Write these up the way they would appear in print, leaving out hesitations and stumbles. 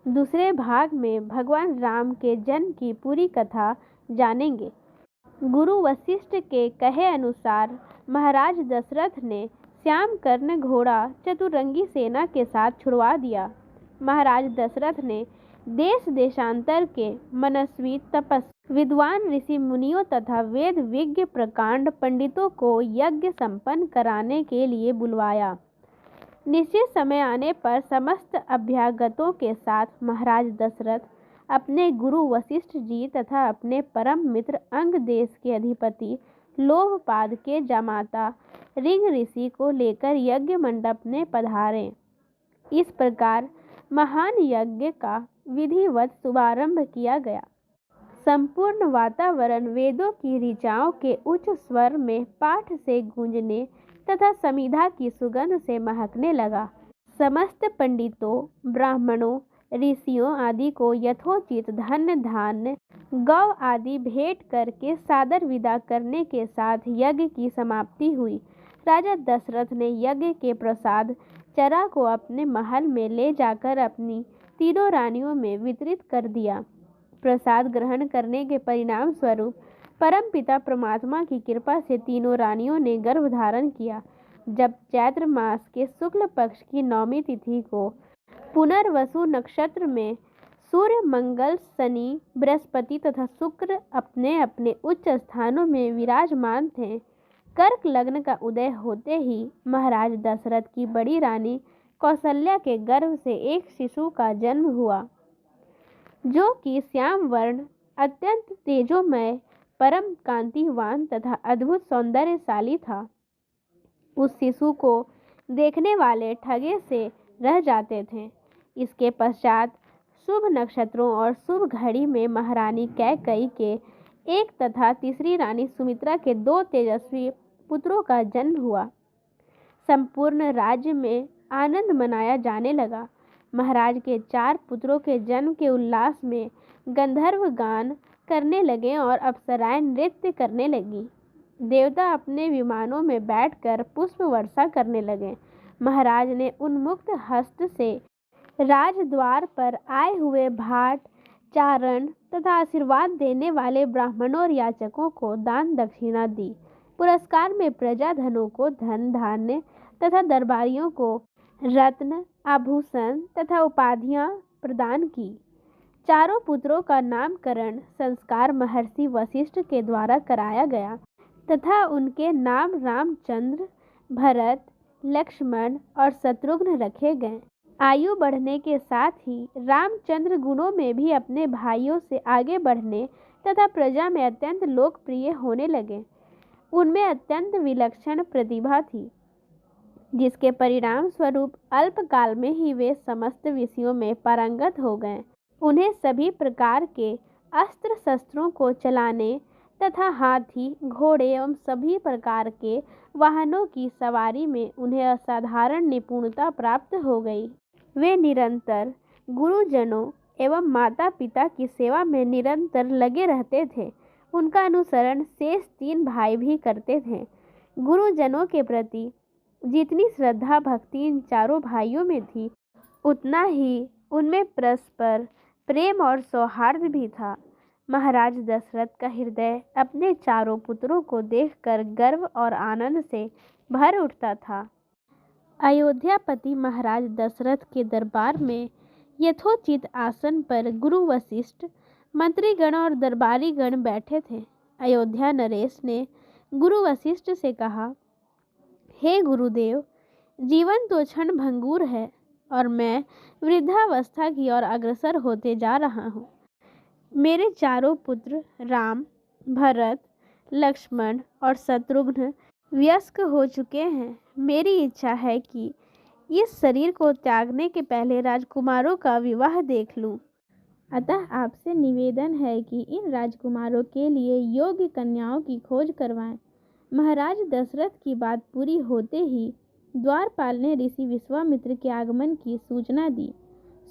दूसरे भाग में भगवान राम के जन्म की पूरी कथा जानेंगे। गुरु वशिष्ठ के कहे अनुसार महाराज दशरथ ने श्याम कर्ण घोड़ा चतुरंगी सेना के साथ छुड़वा दिया। महाराज दशरथ ने देश देशांतर के मनस्वी तपस्वी विद्वान ऋषि मुनियों तथा वेद विज्ञ प्रकांड पंडितों को यज्ञ संपन्न कराने के लिए बुलवाया। निश्चित समय आने पर समस्त अभ्यागतों के साथ महाराज दशरथ अपने गुरु वशिष्ठ जी तथा अपने परम मित्र अंग देश के अधिपति लोभपाद के जामाता ऋग ऋषि को लेकर यज्ञ मंडप में पधारे। इस प्रकार महान यज्ञ का विधिवत शुभारंभ किया गया। संपूर्ण वातावरण वेदों की ऋचाओं के उच्च स्वर में पाठ से गूंजने तथा समिधा की सुगंध से महकने लगा। समस्त पंडितों, ब्राह्मणों, ऋषियों आदि को यथोचित धन्य धान्य गौ आदि भेंट करके सादर विदा करने के साथ यज्ञ की समाप्ति हुई। राजा दशरथ ने यज्ञ के प्रसाद चरा को अपने महल में ले जाकर अपनी तीनों रानियों में वितरित कर दिया। प्रसाद ग्रहण करने के परिणाम स्वरूप परमपिता परमात्मा की कृपा से तीनों रानियों ने गर्भ धारण किया। जब चैत्र मास के शुक्ल पक्ष की 9वीं तिथि को पुनर्वसु नक्षत्र में सूर्य, मंगल, शनि, बृहस्पति तथा शुक्र अपने अपने उच्च स्थानों में विराजमान थे, कर्क लग्न का उदय होते ही महाराज दशरथ की बड़ी रानी कौशल्या के गर्भ से एक शिशु का जन्म हुआ, जो कि श्याम वर्ण, अत्यंत तेजोमय, परम कांतिवान तथा अद्भुत सौंदर्यशाली था। उस शिशु को देखने वाले ठगे से रह जाते थे। इसके पश्चात शुभ नक्षत्रों और शुभ घड़ी में महारानी कैकेयी के एक तथा तीसरी रानी सुमित्रा के 2 तेजस्वी पुत्रों का जन्म हुआ। संपूर्ण राज्य में आनंद मनाया जाने लगा। महाराज के 4 पुत्रों के जन्म के उल्लास में गंधर्व गान करने लगे और अप्सराएं नृत्य करने लगी। देवता अपने विमानों में बैठकर पुष्प वर्षा करने लगे। महाराज ने उन्मुक्त हस्त से राजद्वार पर आए हुए भाट, चारण तथा आशीर्वाद देने वाले ब्राह्मणों और याचकों को दान दक्षिणा दी। पुरस्कार में प्रजाधनों को धन धान्य तथा दरबारियों को रत्न, आभूषण तथा उपाधियां प्रदान की। चारों पुत्रों का नामकरण संस्कार महर्षि वशिष्ठ के द्वारा कराया गया तथा उनके नाम रामचंद्र, भरत, लक्ष्मण और शत्रुघ्न रखे गए। आयु बढ़ने के साथ ही रामचंद्र गुणों में भी अपने भाइयों से आगे बढ़ने तथा प्रजा में अत्यंत लोकप्रिय होने लगे। उनमें अत्यंत विलक्षण प्रतिभा थी, जिसके परिणाम स्वरूप अल्पकाल में ही वे समस्त विषयों में पारंगत हो गए। उन्हें सभी प्रकार के अस्त्र शस्त्रों को चलाने तथा हाथी, घोड़े एवं सभी प्रकार के वाहनों की सवारी में उन्हें असाधारण निपुणता प्राप्त हो गई। वे निरंतर गुरुजनों एवं माता पिता की सेवा में निरंतर लगे रहते थे। उनका अनुसरण शेष 3 भाई भी करते थे। गुरुजनों के प्रति जितनी श्रद्धा भक्ति इन चारों भाइयों में थी, उतना ही उनमें परस्पर प्रेम और सौहार्द भी था। महाराज दशरथ का हृदय अपने चारों पुत्रों को देखकर गर्व और आनंद से भर उठता था। अयोध्यापति महाराज दशरथ के दरबार में यथोचित आसन पर गुरु वशिष्ठ, मंत्रीगण और दरबारीगण बैठे थे। अयोध्या नरेश ने गुरु वशिष्ठ से कहा, हे गुरुदेव, जीवन तो क्षण भंगुर है और मैं वृद्धावस्था की ओर अग्रसर होते जा रहा हूँ। मेरे चारों पुत्र राम, भरत, लक्ष्मण और शत्रुघ्न वयस्क हो चुके हैं। मेरी इच्छा है कि इस शरीर को त्यागने के पहले राजकुमारों का विवाह देख लूं। अतः आपसे निवेदन है कि इन राजकुमारों के लिए योग्य कन्याओं की खोज करवाएं। महाराज दशरथ की बात पूरी होते ही द्वारपाल ने ऋषि विश्वामित्र के आगमन की सूचना दी।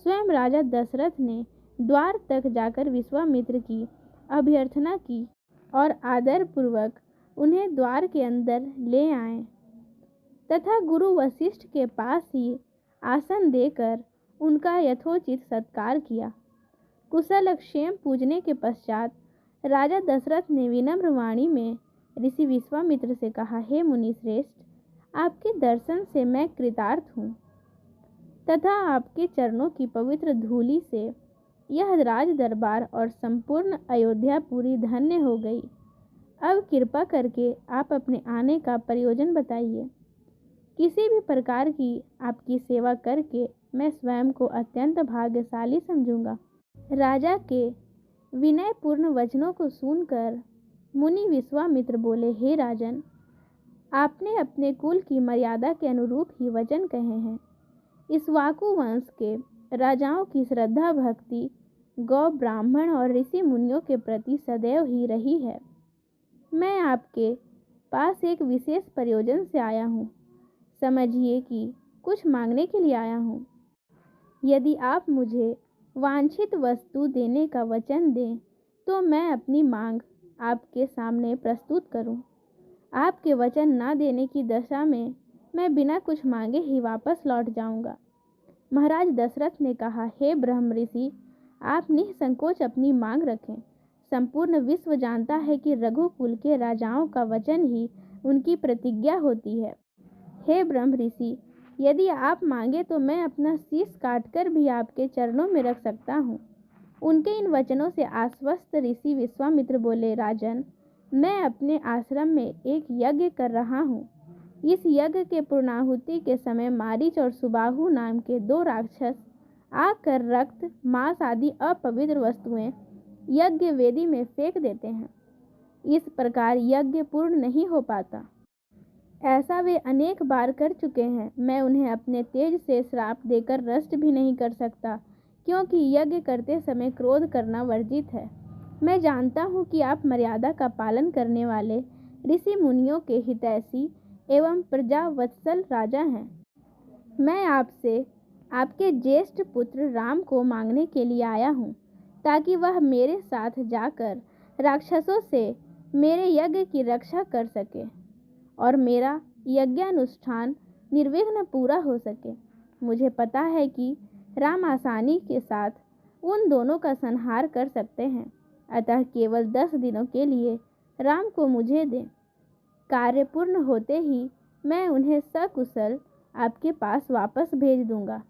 स्वयं राजा दशरथ ने द्वार तक जाकर विश्वामित्र की अभ्यर्थना की और आदरपूर्वक उन्हें द्वार के अंदर ले आए तथा गुरु वशिष्ठ के पास ही आसन देकर उनका यथोचित सत्कार किया। कुशल क्षेम पूजने के पश्चात राजा दशरथ ने विनम्र वाणी में ऋषि विश्वामित्र से कहा, हे मुनि श्रेष्ठ, आपके दर्शन से मैं कृतार्थ हूँ तथा आपके चरणों की पवित्र धूलि से यह राज दरबार और संपूर्ण अयोध्या पूरी धन्य हो गई। अब कृपा करके आप अपने आने का प्रयोजन बताइए। किसी भी प्रकार की आपकी सेवा करके मैं स्वयं को अत्यंत भाग्यशाली समझूंगा। राजा के विनयपूर्ण वचनों को सुनकर मुनि विश्वामित्र बोले, हे राजन, आपने अपने कुल की मर्यादा के अनुरूप ही वचन कहे हैं। इक्ष्वाकु वंश के राजाओं की श्रद्धा भक्ति गौ ब्राह्मण और ऋषि मुनियों के प्रति सदैव ही रही है। मैं आपके पास एक विशेष प्रयोजन से आया हूँ। समझिए कि कुछ मांगने के लिए आया हूँ। यदि आप मुझे वांछित वस्तु देने का वचन दें तो मैं अपनी मांग आपके सामने प्रस्तुत करूं। आपके वचन ना देने की दशा में मैं बिना कुछ मांगे ही वापस लौट जाऊंगा। महाराज दशरथ ने कहा, हे ब्रह्म ऋषि, आप निसंकोच अपनी मांग रखें। संपूर्ण विश्व जानता है कि रघुकुल के राजाओं का वचन ही उनकी प्रतिज्ञा होती है। हे ब्रह्म ऋषि, यदि आप मांगे तो मैं अपना शीश काटकर भी आपके चरणों में रख सकता हूँ। उनके इन वचनों से आश्वस्त ऋषि विश्वामित्र बोले, राजन, मैं अपने आश्रम में एक यज्ञ कर रहा हूँ। इस यज्ञ के पूर्णाहुति के समय मारीच और सुबाहु नाम के 2 राक्षस आकर रक्त, मांस आदि अपवित्र वस्तुएं यज्ञ वेदी में फेंक देते हैं। इस प्रकार यज्ञ पूर्ण नहीं हो पाता। ऐसा वे अनेक बार कर चुके हैं। मैं उन्हें अपने तेज से श्राप देकर नष्ट भी नहीं कर सकता, क्योंकि यज्ञ करते समय क्रोध करना वर्जित है। मैं जानता हूँ कि आप मर्यादा का पालन करने वाले ऋषि मुनियों के हितैषी एवं प्रजावत्सल राजा हैं। मैं आपसे आपके ज्येष्ठ पुत्र राम को मांगने के लिए आया हूँ, ताकि वह मेरे साथ जाकर राक्षसों से मेरे यज्ञ की रक्षा कर सके और मेरा यज्ञानुष्ठान निर्विघ्न पूरा हो सके। मुझे पता है कि राम आसानी के साथ उन दोनों का संहार कर सकते हैं, अतः केवल 10 दिनों के लिए राम को मुझे दें। कार्य पूर्ण होते ही मैं उन्हें सकुशल आपके पास वापस भेज दूंगा।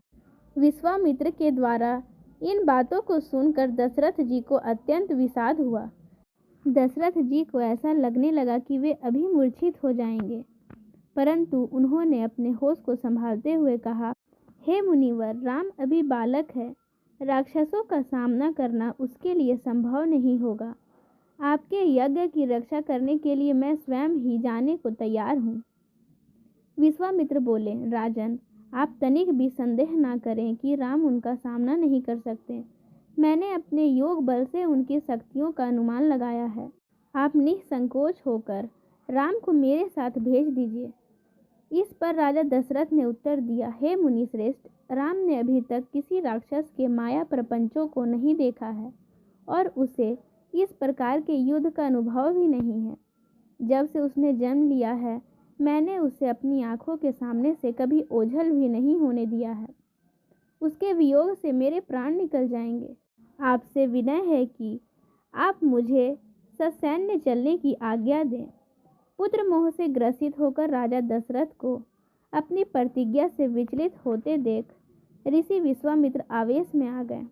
विश्वामित्र के द्वारा इन बातों को सुनकर दशरथ जी को अत्यंत विषाद हुआ। दशरथ जी को ऐसा लगने लगा कि वे अभी मूर्छित हो जाएंगे, परंतु उन्होंने अपने होश को संभालते हुए कहा, हे मुनिवर, राम अभी बालक है। राक्षसों का सामना करना उसके लिए संभव नहीं होगा। आपके यज्ञ की रक्षा करने के लिए मैं स्वयं ही जाने को तैयार हूँ। विश्वामित्र बोले, राजन, आप तनिक भी संदेह ना करें कि राम उनका सामना नहीं कर सकते। मैंने अपने योग बल से उनकी शक्तियों का अनुमान लगाया है। आप निसंकोच होकर राम को मेरे साथ भेज दीजिए। इस पर राजा दशरथ ने उत्तर दिया, हे मुनि श्रेष्ठ, राम ने अभी तक किसी राक्षस के माया प्रपंचों को नहीं देखा है और उसे इस प्रकार के युद्ध का अनुभव भी नहीं है। जब से उसने जन्म लिया है, मैंने उसे अपनी आंखों के सामने से कभी ओझल भी नहीं होने दिया है। उसके वियोग से मेरे प्राण निकल जाएंगे। आपसे विनय है कि आप मुझे ससैन्य चलने की आज्ञा दें। पुत्र मोह से ग्रसित होकर राजा दशरथ को अपनी प्रतिज्ञा से विचलित होते देख ऋषि विश्वामित्र आवेश में आ गए।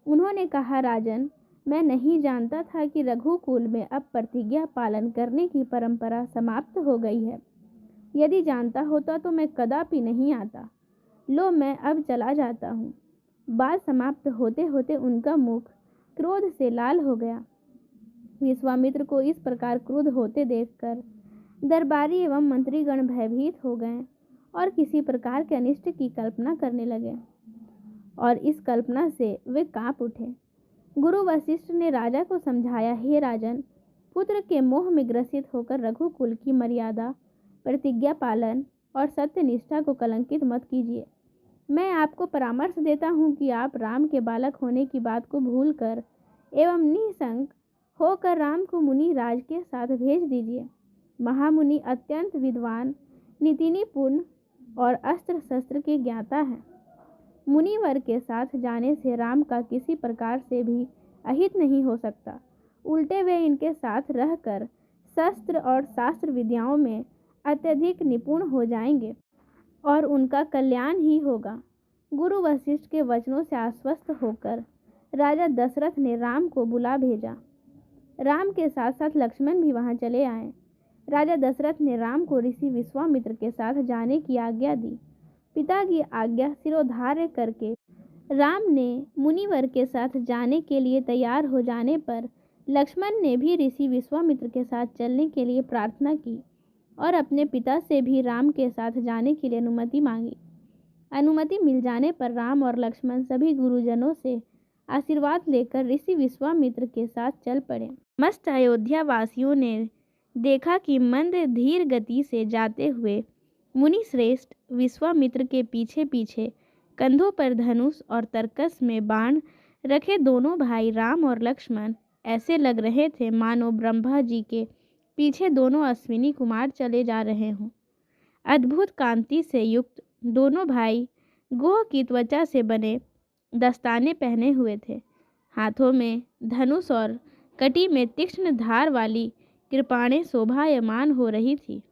उन्होंने कहा, राजन, मैं नहीं जानता था कि रघुकुल में अब प्रतिज्ञा पालन करने की परंपरा समाप्त हो गई है। यदि जानता होता तो मैं कदापि नहीं आता। लो, मैं अब चला जाता हूँ। बात समाप्त होते होते उनका मुख क्रोध से लाल हो गया। विश्वामित्र को इस प्रकार क्रुद्ध होते देखकर दरबारी एवं मंत्रीगण भयभीत हो गए और किसी प्रकार के अनिष्ट की कल्पना करने लगे और इस कल्पना से वे कांप उठे। गुरु वशिष्ठ ने राजा को समझाया, हे राजन, पुत्र के मोह में ग्रसित होकर रघुकुल की मर्यादा, प्रतिज्ञा पालन और सत्यनिष्ठा को कलंकित मत कीजिए। मैं आपको परामर्श देता हूँ कि आप राम के बालक होने की बात को भूलकर एवं निशंक होकर राम को मुनि राज के साथ भेज दीजिए। महामुनि अत्यंत विद्वान, नीति निपुण और अस्त्र शस्त्र के ज्ञाता हैं। मुनिवर के साथ जाने से राम का किसी प्रकार से भी अहित नहीं हो सकता। उल्टे वे इनके साथ रहकर शस्त्र और शास्त्र विद्याओं में अत्यधिक निपुण हो जाएंगे और उनका कल्याण ही होगा। गुरु वशिष्ठ के वचनों से आश्वस्त होकर राजा दशरथ ने राम को बुला भेजा। राम के साथ साथ लक्ष्मण भी वहां चले आए। राजा दशरथ ने राम को ऋषि विश्वामित्र के साथ जाने की आज्ञा दी। पिता की आज्ञा सिरोधार्य करके राम ने मुनिवर के साथ जाने के लिए तैयार हो जाने पर लक्ष्मण ने भी ऋषि विश्वामित्र के साथ चलने के लिए प्रार्थना की और अपने पिता से भी राम के साथ जाने के लिए अनुमति मांगी। अनुमति मिल जाने पर राम और लक्ष्मण सभी गुरुजनों से आशीर्वाद लेकर ऋषि विश्वामित्र के साथ चल पड़े। मस्त अयोध्या वासियों ने देखा कि मंद धीर गति से जाते हुए मुनि श्रेष्ठ विश्वामित्र के पीछे पीछे कंधों पर धनुष और तरकस में बाण रखे दोनों भाई राम और लक्ष्मण ऐसे लग रहे थे मानो ब्रह्मा जी के पीछे दोनों अश्विनी कुमार चले जा रहे हों। अद्भुत कांति से युक्त दोनों भाई गोह की त्वचा से बने दस्ताने पहने हुए थे। हाथों में धनुष और कटी में तीक्ष्ण धार वाली कृपाणें शोभायमान हो रही थी।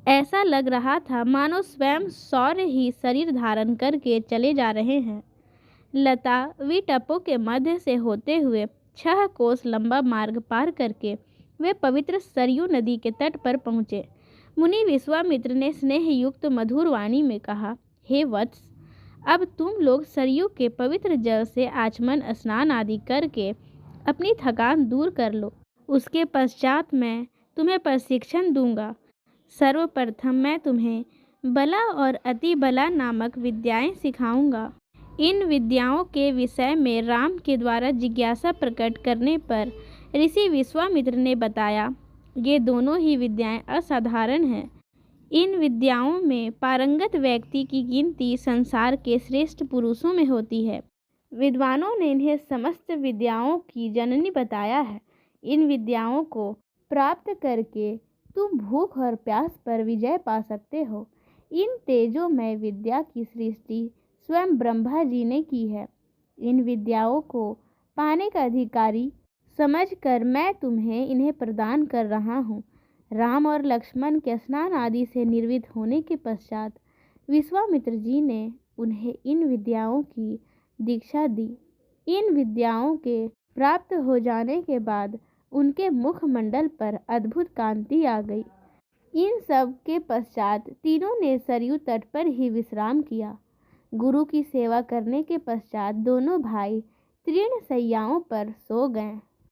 ऐसा लग रहा था मानो स्वयं सौर्य ही शरीर धारण करके चले जा रहे हैं। लता विटपों के मध्य से होते हुए 6 कोस लंबा मार्ग पार करके वे पवित्र सरयू नदी के तट पर पहुँचे। मुनि विश्वामित्र ने स्नेह युक्त मधुर वाणी में कहा, हे वत्स, अब तुम लोग सरयू के पवित्र जल से आचमन स्नान आदि करके अपनी थकान दूर कर लो। उसके पश्चात मैं तुम्हें प्रशिक्षण दूंगा। सर्वप्रथम मैं तुम्हें बला और अति बला नामक विद्याएं सिखाऊंगा। इन विद्याओं के विषय में राम के द्वारा जिज्ञासा प्रकट करने पर ऋषि विश्वामित्र ने बताया, ये दोनों ही विद्याएं असाधारण हैं। इन विद्याओं में पारंगत व्यक्ति की गिनती संसार के श्रेष्ठ पुरुषों में होती है। विद्वानों ने इन्हें समस्त विद्याओं की जननी बताया है। इन विद्याओं को प्राप्त करके तुम भूख और प्यास पर विजय पा सकते हो। इन तेजोमय विद्या की सृष्टि स्वयं ब्रह्मा जी ने की है। इन विद्याओं को पाने का अधिकारी समझकर मैं तुम्हें इन्हें प्रदान कर रहा हूँ। राम और लक्ष्मण के स्नान आदि से निर्वित होने के पश्चात विश्वामित्र जी ने उन्हें इन विद्याओं की दीक्षा दी। इन विद्याओं के प्राप्त हो जाने के बाद उनके मुखमंडल पर अद्भुत कांति आ गई। इन सब के पश्चात तीनों ने सरयू तट पर ही विश्राम किया। गुरु की सेवा करने के पश्चात दोनों भाई तृण शैयाओं पर सो गए।